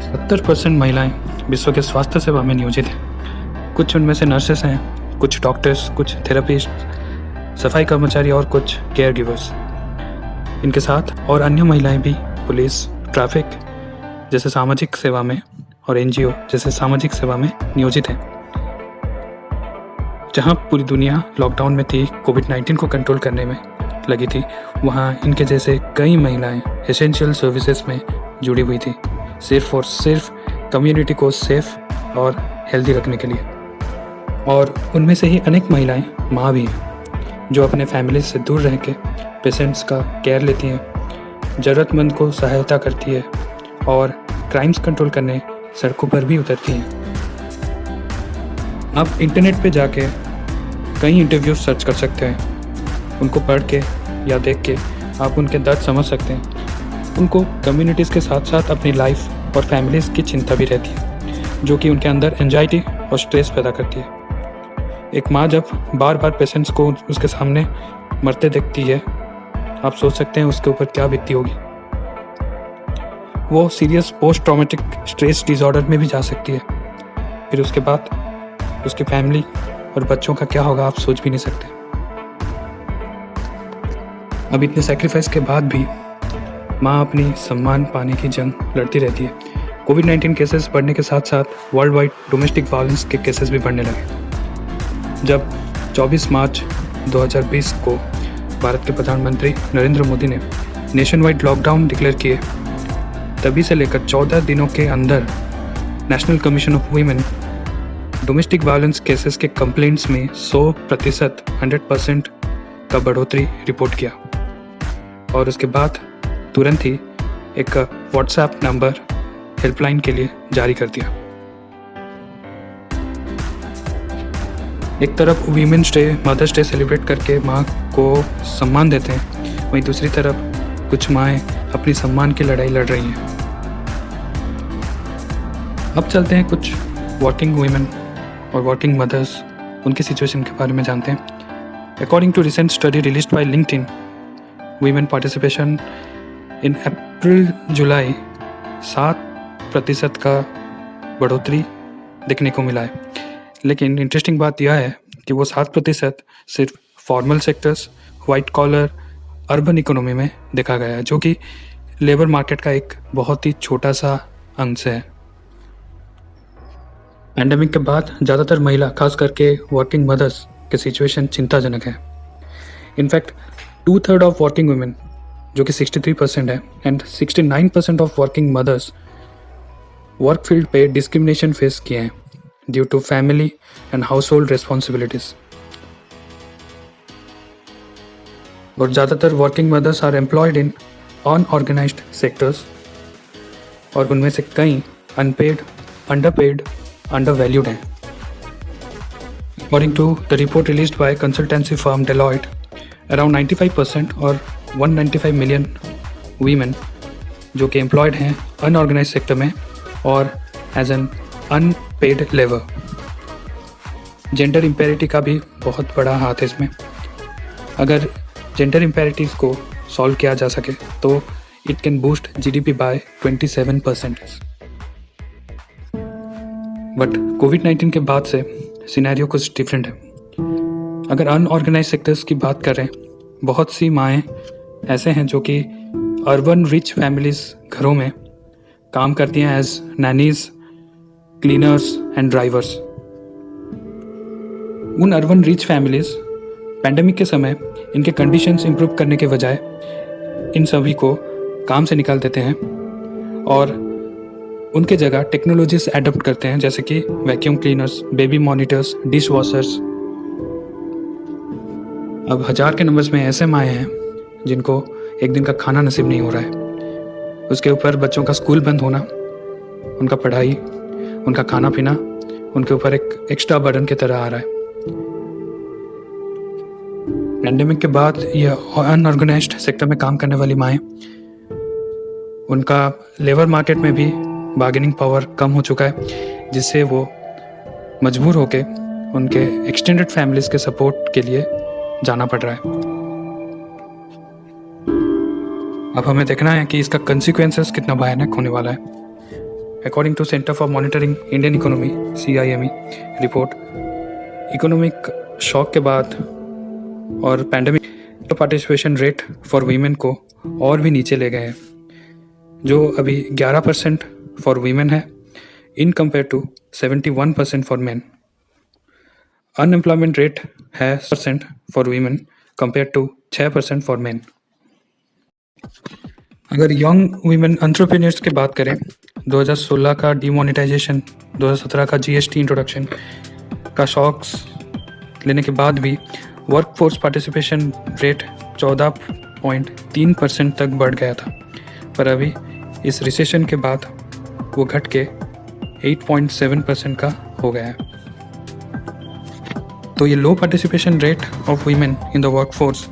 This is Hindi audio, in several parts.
70% महिलाएं विश्व के स्वास्थ्य सेवा में नियोजित हैं। कुछ उनमें से नर्सेस हैं, कुछ डॉक्टर्स, कुछ थेरेपिस्ट, सफाई कर्मचारी और कुछ केयर गिवर्स। इनके साथ और अन्य महिलाएं भी पुलिस, ट्रैफिक जैसे सामाजिक सेवा में और एनजीओ जैसे सामाजिक सेवा में नियोजित हैं। जहां पूरी दुनिया लॉकडाउन में थी, कोविड-19 को कंट्रोल करने में लगी थी, वहां इनके जैसे कई महिलाएं एसेंशियल सर्विसेज में जुड़ी हुई थी, सिर्फ और सिर्फ कम्युनिटी को सेफ और हेल्दी रखने के लिए। और उनमें से ही अनेक महिलाएं माँ भी हैं, जो अपने फैमिली से दूर रह के पेशेंट्स का केयर लेती हैं, ज़रूरतमंद को सहायता करती है और क्राइम्स कंट्रोल करने सड़कों पर भी उतरती हैं। आप इंटरनेट पे जाके कई इंटरव्यूज सर्च कर सकते हैं। उनको पढ़ के या देख के आप उनके दर्द समझ सकते हैं। उनको कम्युनिटीज़ के साथ साथ अपनी लाइफ और फैमिलीज़ की चिंता भी रहती है, जो कि उनके अंदर एंजाइटी और स्ट्रेस पैदा करती है। एक माँ जब बार बार पेशेंट्स को उसके सामने मरते देखती है, आप सोच सकते हैं उसके ऊपर क्या बीतती होगी। वो serious post traumatic stress disorder में भी जा सकती है। फिर उसके बाद उसकी फैमिली और बच्चों का क्या होगा, आप सोच भी नहीं सकते। अब इतने सैक्रिफाइस के बाद भी माँ अपनी सम्मान पाने की जंग लड़ती रहती है। कोविड-19 केसेस बढ़ने के साथ साथ वर्ल्ड वाइड डोमेस्टिक वायलेंस के केसेस भी बढ़ने लगे। जब 24 मार्च 2020 को भारत के प्रधानमंत्री नरेंद्र मोदी ने नेशन वाइड लॉकडाउन डिक्लेयर किए, तभी से लेकर 14 दिनों के अंदर national commission of women domestic violence cases के कंप्लेंट्स में 100% का बढ़ोतरी रिपोर्ट किया। और उसके बाद तुरंत ही एक व्हाट्सएप नंबर हेल्पलाइन के लिए जारी कर दिया। एक तरफ women's day, mother's day celebrate करके माँ को सम्मान देते हैं, वहीं दूसरी तरफ कुछ माएँ अपनी सम्मान की लड़ाई लड़ रही हैं। अब चलते हैं कुछ वर्किंग वुमेन और वर्किंग मदर्स, उनकी सिचुएशन के बारे में जानते हैं। According to recent study released by LinkedIn, women participation in April July 7% का बढ़ोतरी देखने को मिला है। लेकिन इंटरेस्टिंग बात यह है कि वो 7% सिर्फ formal sectors, white collar, urban economy में देखा गया है, जो कि लेबर मार्केट का एक बहुत ही छोटा सा अंश है। पैंडेमिक के बाद ज़्यादातर महिला, खास करके वर्किंग मदर्स की सिचुएशन चिंताजनक है। इनफैक्ट 2/3 ऑफ वर्किंग वुमेन, जो कि 63% है, and 69% of working mothers work field पे डिस्क्रिमिनेशन फेस किए हैं due to family and household responsibilities. और ज़्यादातर working mothers are employed in unorganised sectors, और उनमें से कई अनपेड, अंडरपेड, undervalued हैं। According to the report released by consultancy firm Deloitte, around 95% और 195 million women जो कि एम्प्लॉयड हैं अनऑर्गेनाइज सेक्टर में और as an unpaid labour. Gender imparity का भी बहुत बड़ा हाथ है इसमें। अगर जेंडर इम्पेरिटीज़ को सॉल्व किया जा सके तो it can boost GDP by 27%। But कोविड-19 के बाद से सिनेरियो कुछ डिफरेंट है। अगर अनऑर्गेनाइज सेक्टर्स की बात करें, बहुत सी माएँ ऐसे हैं जो कि अर्बन रिच फैमिलीज घरों में काम करती हैं as nannies, cleaners and drivers. उन अर्बन रिच फैमिलीज पैंडेमिक के समय इनके कंडीशंस इंप्रूव करने के बजाय इन सभी को काम से निकाल देते हैं और उनके जगह टेक्नोलॉजीज एडप्ट करते हैं, जैसे कि vacuum cleaners, baby monitors, dish washers. अब 1000 के नंबर्स में ऐसे माएँ हैं जिनको एक दिन का खाना नसीब नहीं हो रहा है। उसके ऊपर बच्चों का स्कूल बंद होना, उनका पढ़ाई, उनका खाना पीना उनके ऊपर एक एक्स्ट्रा बर्डन की तरह आ रहा है। पैंडेमिक के बाद यह अनऑर्गेनाइज्ड सेक्टर में काम करने वाली माएँ, उनका लेबर मार्केट में भी बार्गेनिंग पावर कम हो चुका है, जिससे वो मजबूर होके उनके एक्सटेंडेड फैमिलीज के सपोर्ट के लिए जाना पड़ रहा है। अब हमें देखना है कि इसका कंसिक्वेंसेस कितना भयानक होने वाला है। According to Center for Monitoring Indian Economy (CIME) report, economic shock के बाद और pandemic participation rate for women को और भी नीचे ले गए हैं, जो अभी 11% फॉर वीमेन है in compare to 71% for men. Unemployment rate है 6% for women compare to 6% for men. अगर यंग वीमेन एंटरप्रेन्योर्स की बात करें, 2016 का डीमोनेटाइजेशन, 2017 का जीएसटी इंट्रोडक्शन का शॉक्स लेने के बाद भी वर्कफोर्स पार्टिसिपेशन रेट 14.3% तक बढ़ गया था, पर अभी इस रिसेशन के बाद वो घट के 8.7% का हो गया है. तो ये लो participation rate of women in the workforce,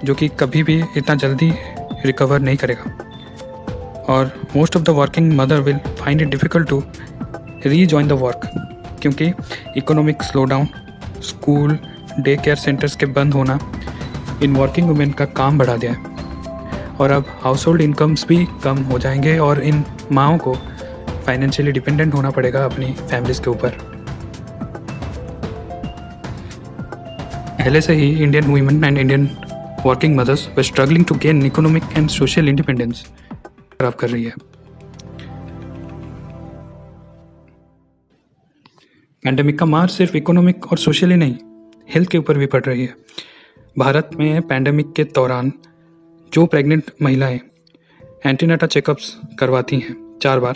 जो कि कभी भी इतना जल्दी रिकवर नहीं करेगा, और most of the working mother will find it difficult to rejoin the work, क्योंकि economic slowdown, school, day care centers के बंद होना इन वर्किंग वुमेन का काम बढ़ा दिया है. और अब हाउस होल्ड इनकम्स भी कम हो जाएंगे और इन माओं को फाइनेंशियली डिपेंडेंट होना पड़ेगा अपनी फैमिलीज़ के ऊपर. पहले से ही Indian women and Indian working mothers were struggling to gain economic and social independence खराब कर रही है. पैंडेमिक का मार सिर्फ इकोनॉमिक और सोशल ही नहीं, हेल्थ के ऊपर भी पड़ रही है. भारत में पैंडेमिक के दौरान जो प्रेग्नेंट महिलाएं एंटीनाटा चेकअप्स करवाती हैं 4 बार,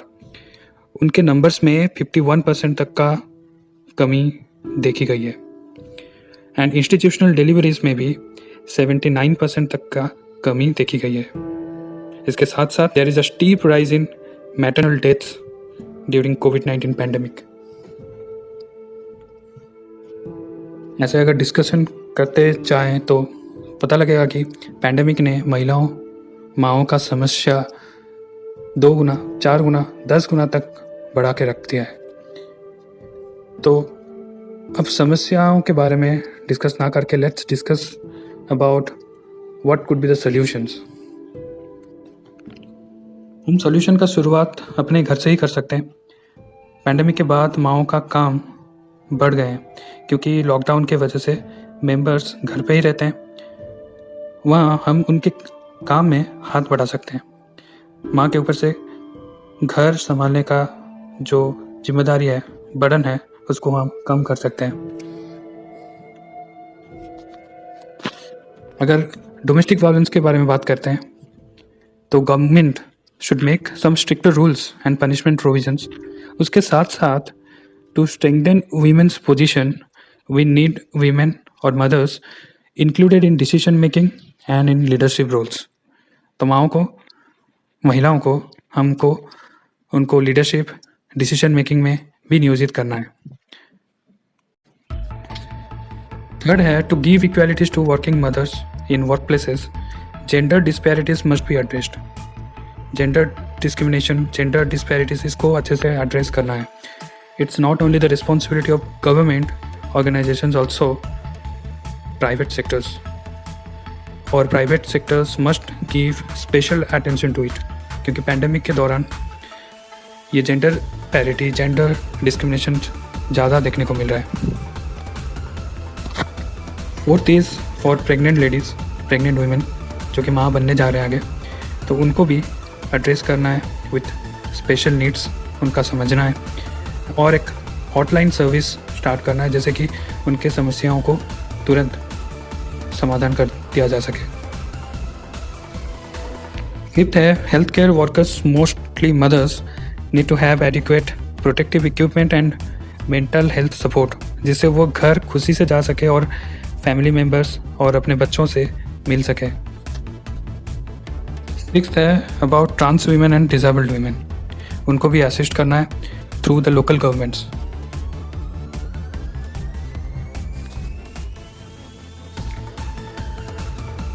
उनके नंबर्स में 51% तक का कमी देखी गई है. एंड इंस्टीट्यूशनल डिलीवरीज में भी 79% तक का कमी देखी गई है. इसके साथ साथ there is a steep rise in maternal deaths during कोविड-19 पैंडेमिक. ऐसे अगर डिस्कशन करते चाहें तो पता लगेगा कि पैंडेमिक ने महिलाओं, माओं का समस्या 2 गुना, 4 गुना, 10 गुना तक बढ़ा के रख दिया है. तो अब समस्याओं के बारे में डिस्कस ना करके let's discuss about what could be the solutions. हम सॉल्यूशन का शुरुआत अपने घर से ही कर सकते हैं. पैंडेमिक के बाद माओं का काम बढ़ गए हैं, क्योंकि लॉकडाउन के वजह से मेंबर्स घर पे ही रहते हैं. वहाँ हम उनके काम में हाथ बढ़ा सकते हैं. माँ के ऊपर से घर संभालने का जो जिम्मेदारी है, बर्डन है, उसको हम कम कर सकते हैं. अगर डोमेस्टिक वायलेंस के बारे में बात करते हैं तो government should make some stricter rules and punishment provisions. उसके साथ साथ to strengthen women's position we need women और mothers included in decision making and in leadership roles. तो माओं को, महिलाओं को, हमको उनको लीडरशिप, डिसीजन मेकिंग में भी नियोजित करना है. थर्ड है to give equalities to working mothers in work places. Gender disparities must be addressed. Gender discrimination, gender disparities, इसको अच्छे से एड्रेस करना है. It's not only the responsibility of government organisations, also private sectors. और private sectors must give special attention to it, क्योंकि पैंडेमिक के दौरान ये जेंडर पैरिटी, जेंडर डिस्क्रिमिनेशन ज़्यादा देखने को मिल रहा है. Fourth is for pregnant ladies, pregnant women जो कि माँ बनने जा रहे हैं आगे, तो उनको भी एड्रेस करना है विथ स्पेशल नीड्स, उनका समझना है. और एक हॉटलाइन सर्विस स्टार्ट करना है, जैसे कि उनके समस्याओं को तुरंत समाधान कर दिया जा सके. फिफ्थ है health care workers, mostly mothers, need to have adequate protective equipment and mental health support, जिससे वो घर खुशी से जा सके और फैमिली मेम्बर्स और अपने बच्चों से मिल सके. सिक्स्थ है about trans women and disabled women. उनको भी असिस्ट करना है through the local governments.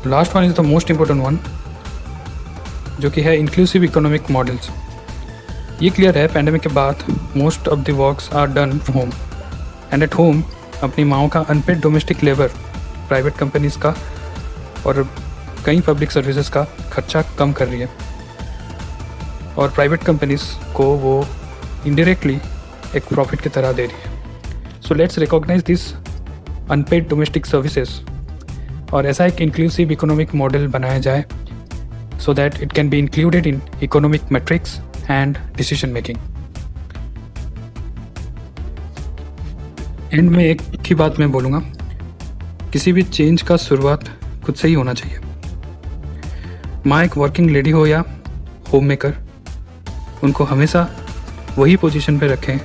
Last one is the most important one, जो कि है इंक्लूसिव इकोनॉमिक मॉडल्स. ये क्लियर है पैंडेमिक के बाद most of the works are done from home, and at home अपनी माओं का unpaid domestic labour, private companies का और कई पब्लिक सर्विसेज का खर्चा कम कर रही है. और प्राइवेट कंपनीज को वो इनडायरेक्टली एक प्रॉफिट की तरह दे रही है। So let's recognise this unpaid domestic services और ऐसा एक इंक्लूसिव इकोनॉमिक मॉडल बनाया जाए so that it can be included in economic metrics and decision making. And में एक ही बात मैं बोलूँगा, किसी भी चेंज का शुरुआत खुद से ही होना चाहिए। माँ एक वर्किंग लेडी हो या होम मेकर, उनको हमेशा वही पोजीशन पे रखें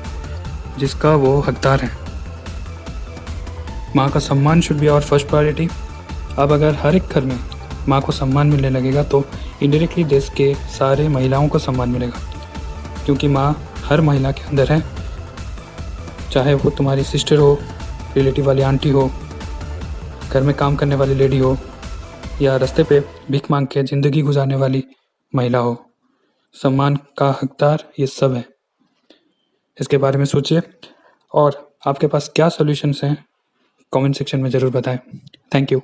जिसका वो हकदार हैं। माँ का सम्मान should be our first priority. अब अगर हर एक घर में माँ को सम्मान मिलने लगेगा तो इनडायरेक्टली देश के सारे महिलाओं को सम्मान मिलेगा, क्योंकि माँ हर महिला के अंदर है, चाहे वो तुम्हारी सिस्टर हो, रिलेटिव वाली आंटी हो, घर में काम करने वाली लेडी हो या रास्ते पे भीख मांग के ज़िंदगी गुजारने वाली महिला हो। सम्मान का हकदार ये सब है। इसके बारे में सोचिए और आपके पास क्या सॉल्यूशंस हैं कमेंट सेक्शन में ज़रूर बताएं। Thank you.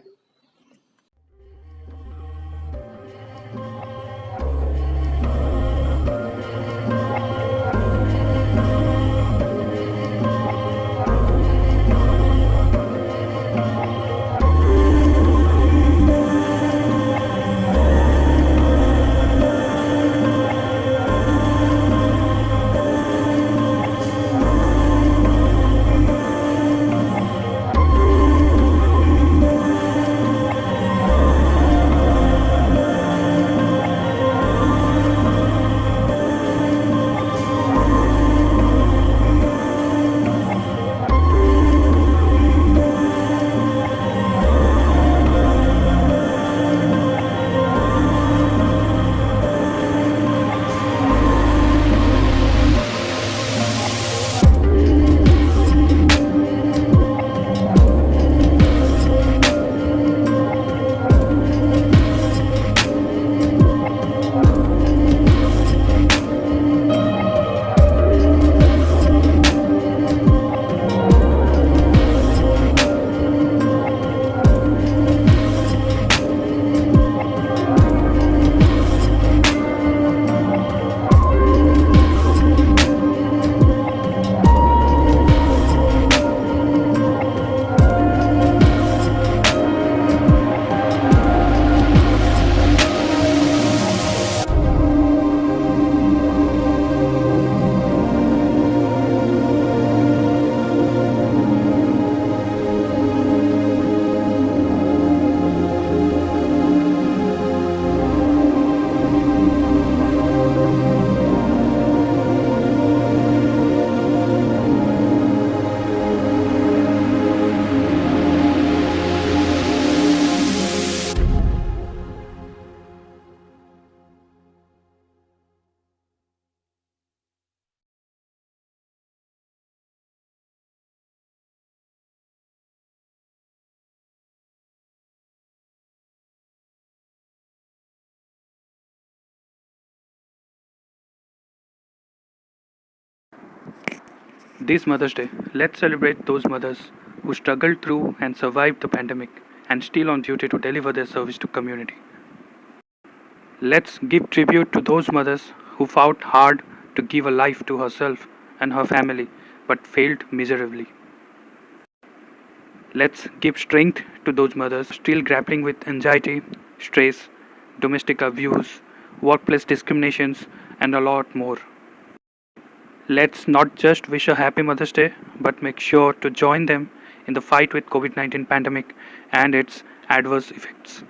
This Mother's Day, let's celebrate those mothers who struggled through and survived the pandemic and still on duty to deliver their service to community. Let's give tribute to those mothers who fought hard to give a life to herself and her family but failed miserably. Let's give strength to those mothers still grappling with anxiety, stress, domestic abuse, workplace discriminations, and a lot more. Let's not just wish a happy Mother's Day, but make sure to join them in the fight with COVID-19 pandemic and its adverse effects.